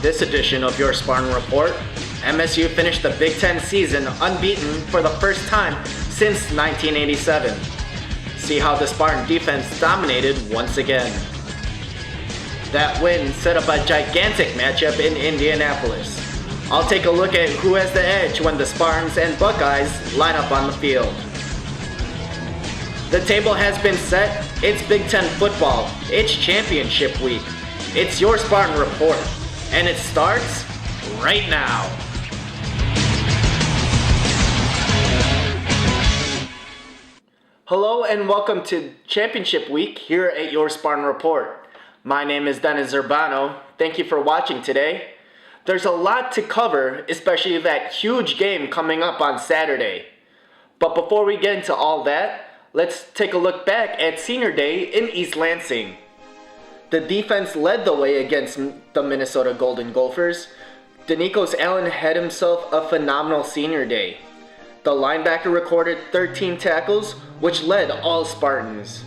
this edition of your Spartan Report, MSU finished the Big Ten season unbeaten for the first time since 1987. See how the Spartan defense dominated once again. That win set up a gigantic matchup in Indianapolis. I'll take a look at who has the edge when the Spartans and Buckeyes line up on the field. The table has been set. It's Big Ten football. It's championship week. It's your Spartan Report, and it starts right now. Hello and welcome to Championship Week here at your Spartan Report. My name is Dennis Urbano. Thank you for watching today. There's a lot to cover, especially that huge game coming up on Saturday. But before we get into all that, let's take a look back at Senior Day in East Lansing. The defense led the way against the Minnesota Golden Gophers. Danicos Allen had himself a phenomenal Senior Day. The linebacker recorded 13 tackles, which led all Spartans.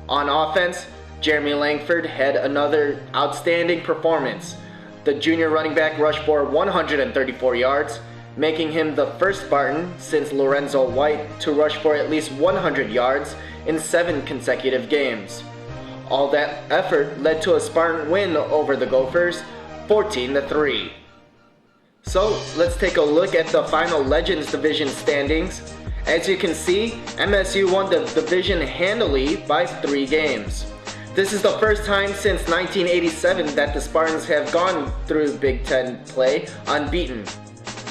On offense, Jeremy Langford had another outstanding performance. The junior running back rushed for 134 yards, making him the first Spartan since Lorenzo White to rush for at least 100 yards in 7 consecutive games. All that effort led to a Spartan win over the Gophers, 14-3. So let's take a look at the final Legends Division standings. As you can see, MSU won the division handily by 3 games. This is the first time since 1987 that the Spartans have gone through Big Ten play unbeaten.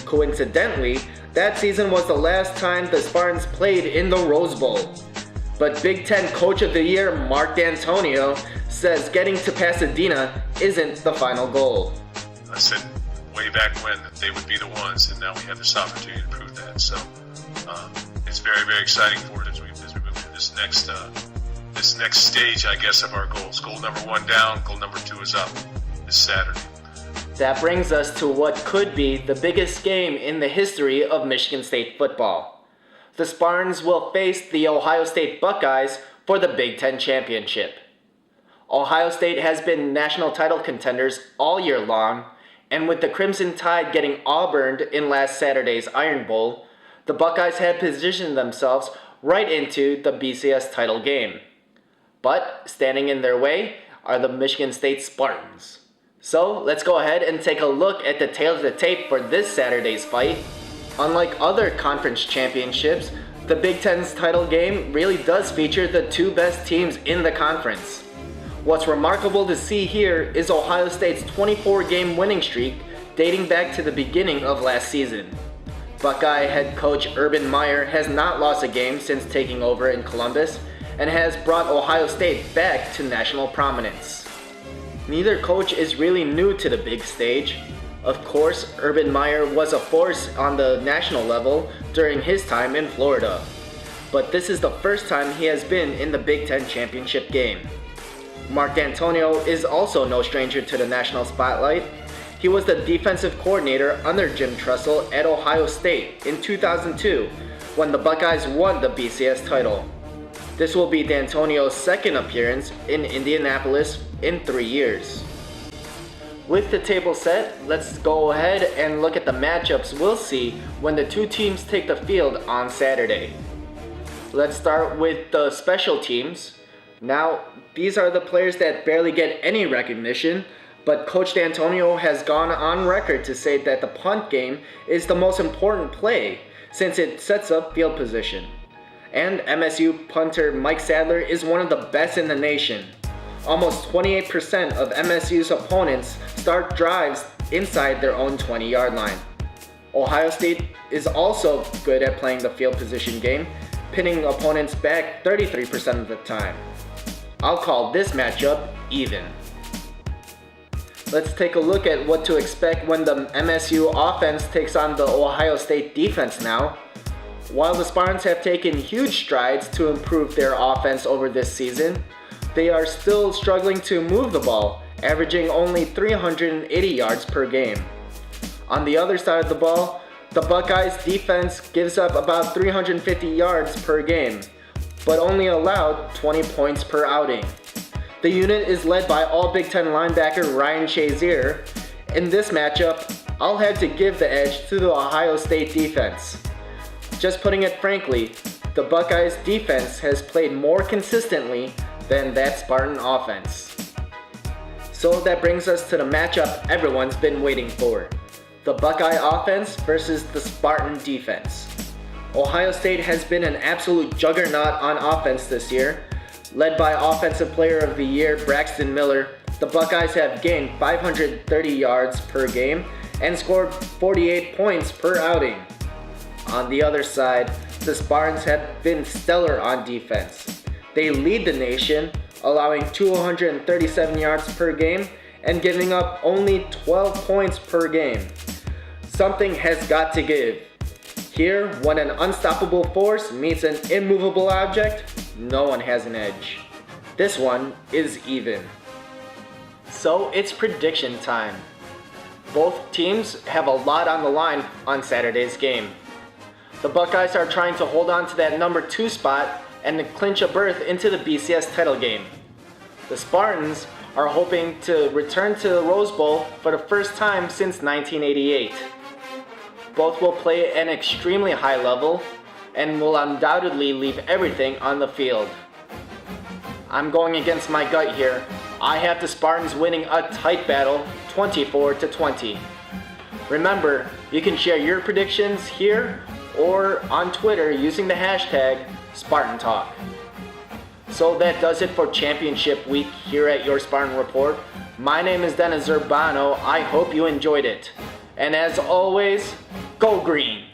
Coincidentally, that season was the last time the Spartans played in the Rose Bowl. But Big Ten Coach of the Year Mark D'Antonio says getting to Pasadena isn't the final goal. I said way back when that they would be the ones, and now we have this opportunity to prove that. So it's very, very exciting for it as we move to this next stage, I guess, of our goals. Goal number 1 down, goal number 2 is up this Saturday. That brings us to what could be the biggest game in the history of Michigan State football. The Spartans will face the Ohio State Buckeyes for the Big Ten Championship. Ohio State has been national title contenders all year long, and with the Crimson Tide getting Auburn in last Saturday's Iron Bowl, the Buckeyes had positioned themselves right into the BCS title game. But standing in their way are the Michigan State Spartans. So let's go ahead and take a look at the tail of the tape for this Saturday's fight. Unlike other conference championships, the Big Ten's title game really does feature the 2 best teams in the conference. What's remarkable to see here is Ohio State's 24-game winning streak dating back to the beginning of last season. Buckeye head coach Urban Meyer has not lost a game since taking over in Columbus and has brought Ohio State back to national prominence. Neither coach is really new to the big stage. Of course, Urban Meyer was a force on the national level during his time in Florida. But this is the first time he has been in the Big Ten championship game. Mark D'Antonio is also no stranger to the national spotlight. He was the defensive coordinator under Jim Tressel at Ohio State in 2002 when the Buckeyes won the BCS title. This will be D'Antonio's second appearance in Indianapolis in 3 years. With the table set, let's go ahead and look at the matchups we'll see when the 2 teams take the field on Saturday. Let's start with the special teams. Now, these are the players that barely get any recognition, but Coach D'Antonio has gone on record to say that the punt game is the most important play since it sets up field position. And MSU punter Mike Sadler is one of the best in the nation. Almost 28% of MSU's opponents start drives inside their own 20-yard line. Ohio State is also good at playing the field position game, pinning opponents back 33% of the time. I'll call this matchup even. Let's take a look at what to expect when the MSU offense takes on the Ohio State defense now. While the Spartans have taken huge strides to improve their offense over this season, they are still struggling to move the ball, averaging only 380 yards per game. On the other side of the ball, the Buckeyes defense gives up about 350 yards per game, but only allowed 20 points per outing. The unit is led by All Big Ten linebacker Ryan Shazier, In this matchup, I'll have to give the edge to the Ohio State defense. Just putting it frankly, the Buckeyes defense has played more consistently than that Spartan offense. So that brings us to the matchup everyone's been waiting for. The Buckeye offense versus the Spartan defense. Ohio State has been an absolute juggernaut on offense this year. Led by Offensive Player of the Year Braxton Miller, the Buckeyes have gained 530 yards per game and scored 48 points per outing. On the other side, the Spartans have been stellar on defense. They lead the nation, allowing 237 yards per game and giving up only 12 points per game. Something has got to give. Here, when an unstoppable force meets an immovable object, no one has an edge. This one is even. So it's prediction time. Both teams have a lot on the line on Saturday's game. The Buckeyes are trying to hold on to that number 2 spot and to clinch a berth into the BCS title game. The Spartans are hoping to return to the Rose Bowl for the first time since 1988. Both will play at an extremely high level and will undoubtedly leave everything on the field. I'm going against my gut here. I have the Spartans winning a tight battle, 24-20. Remember, you can share your predictions here or on Twitter using the hashtag SpartanTalk. So that does it for Championship Week here at your Spartan Report. My name is Dennis Urbano. I hope you enjoyed it. And as always, go green!